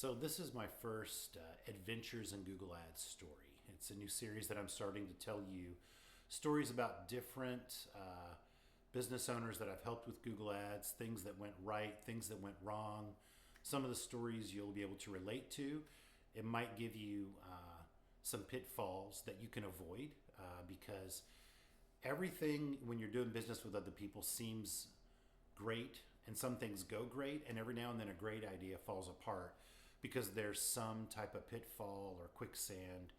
So, this is my first Adventures in Google Ads story. It's a new series that I'm starting to tell you stories about different business owners that I've helped with Google Ads, things that went right, things that went wrong. Some of the stories you'll be able to relate to. It might give you some pitfalls that you can avoid because everything when you're doing business with other people seems great and some things go great, and every now and then a great idea falls apart because there's some type of pitfall or quicksand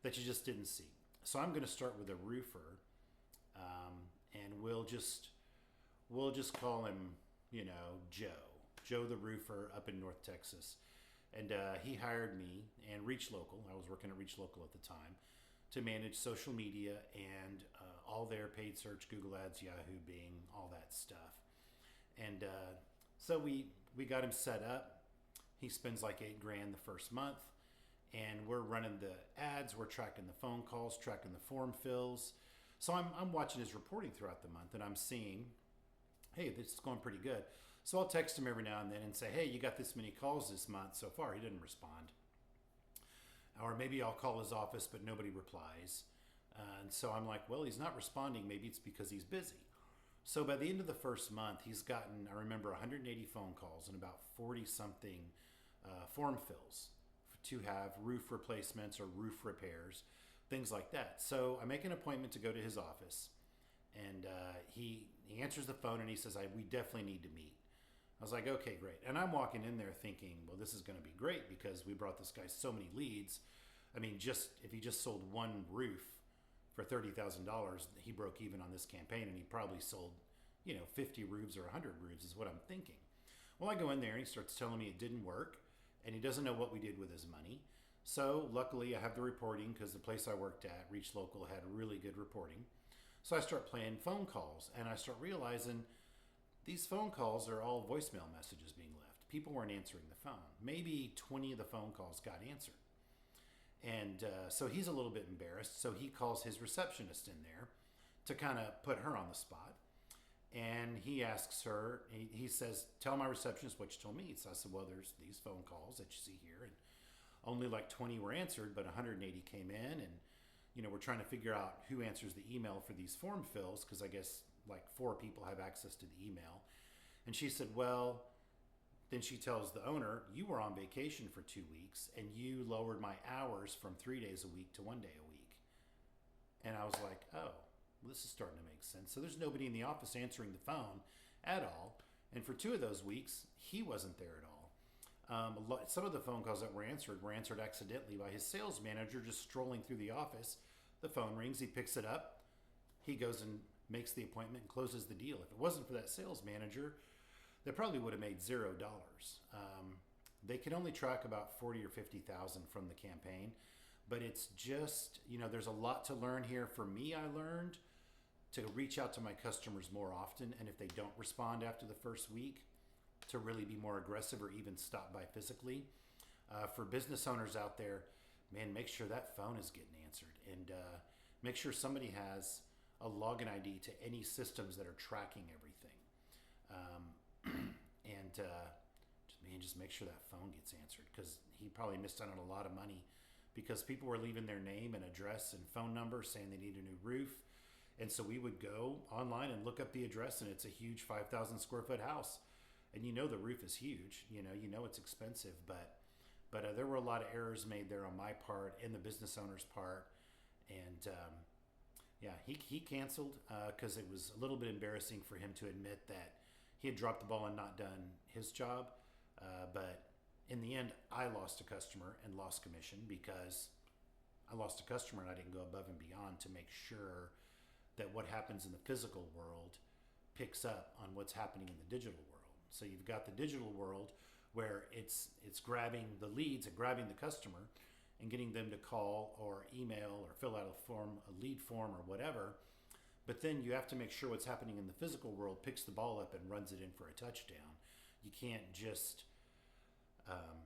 that you just didn't see. So I'm going to start with a roofer, and we'll just call him, Joe the roofer up in North Texas. And he hired me and Reach Local. I was working at Reach Local at the time to manage social media and all their paid search, Google Ads, Yahoo, Bing, all that stuff. And so we got him set up. He spends like $8,000 the first month, and we're running the ads. We're tracking the phone calls, tracking the form fills. So I'm watching his reporting throughout the month, and I'm seeing, hey, this is going pretty good. So I'll text him every now and then and say, hey, you got this many calls this month so far. He didn't respond. Or maybe I'll call his office, but nobody replies. And so I'm like, well, he's not responding. Maybe it's because he's busy. So by the end of the first month, he's gotten, I remember, 180 phone calls and about 40 something form fills to have roof replacements or roof repairs, things like that. So I make an appointment to go to his office, and he answers the phone and he says, we definitely need to meet. I was like, okay, great. And I'm walking in there thinking, well, this is going to be great because we brought this guy so many leads. I mean, just if he just sold one roof for $30,000, he broke even on this campaign, and he probably sold, 50 roofs or 100 roofs is what I'm thinking. Well, I go in there and he starts telling me it didn't work, and he doesn't know what we did with his money. So luckily I have the reporting because the place I worked at, Reach Local, had really good reporting. So I start playing phone calls, and I start realizing these phone calls are all voicemail messages being left. People weren't answering the phone. Maybe 20 of the phone calls got answered. And so he's a little bit embarrassed. So he calls his receptionist in there to kind of put her on the spot. And he asks her, he says, tell my receptionist what you told me. So I said, well, there's these phone calls that you see here. And only like 20 were answered, but 180 came in. And, we're trying to figure out who answers the email for these form fills because I guess like 4 people have access to the email. And she said, well, then she tells the owner, you were on vacation for 2 weeks and you lowered my hours from 3 days a week to 1 day a week. And I was like, oh, well, this is starting to make sense. So there's nobody in the office answering the phone at all. And for 2 of those weeks, he wasn't there at all. Some of the phone calls that were answered accidentally by his sales manager just strolling through the office. The phone rings, he picks it up, he goes and makes the appointment and closes the deal. If it wasn't for that sales manager, they probably would have made $0. They can only track about 40 or 50,000 from the campaign, but it's just, there's a lot to learn here. For me, I learned to reach out to my customers more often, and if they don't respond after the first week, to really be more aggressive or even stop by physically. For business owners out there, man, make sure that phone is getting answered, and make sure somebody has a login ID to any systems that are tracking everything. Just make sure that phone gets answered, because he probably missed out on a lot of money because people were leaving their name and address and phone number saying they need a new roof. And so we would go online and look up the address, and it's a huge 5,000 square foot house. And the roof is huge, it's expensive, but there were a lot of errors made there on my part and the business owner's part. And he canceled because it was a little bit embarrassing for him to admit that he had dropped the ball and not done his job. But in the end, I lost a customer and lost commission because I lost a customer and I didn't go above and beyond to make sure that what happens in the physical world picks up on what's happening in the digital world. So you've got the digital world where it's grabbing the leads and grabbing the customer and getting them to call or email or fill out a lead form or whatever. But then you have to make sure what's happening in the physical world picks the ball up and runs it in for a touchdown. You can't just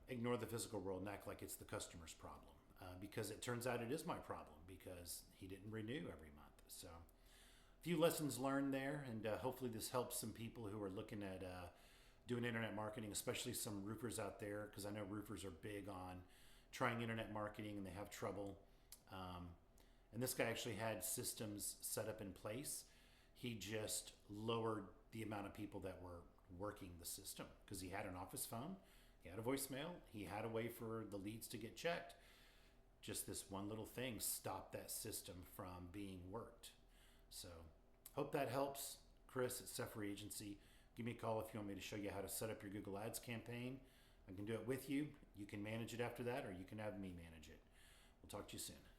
ignore the physical world and act like it's the customer's problem, because it turns out it is my problem because he didn't renew every month. So a few lessons learned there, and hopefully this helps some people who are looking at doing internet marketing, especially some roofers out there, because I know roofers are big on trying internet marketing and they have trouble. And this guy actually had systems set up in place. He just lowered the amount of people that were working the system because he had an office phone, he had a voicemail, he had a way for the leads to get checked. Just this one little thing stopped that system from being worked. So hope that helps. Chris at SEFRE Agency. Give me a call if you want me to show you how to set up your Google Ads campaign. I can do it with you. You can manage it after that, or you can have me manage it. We'll talk to you soon.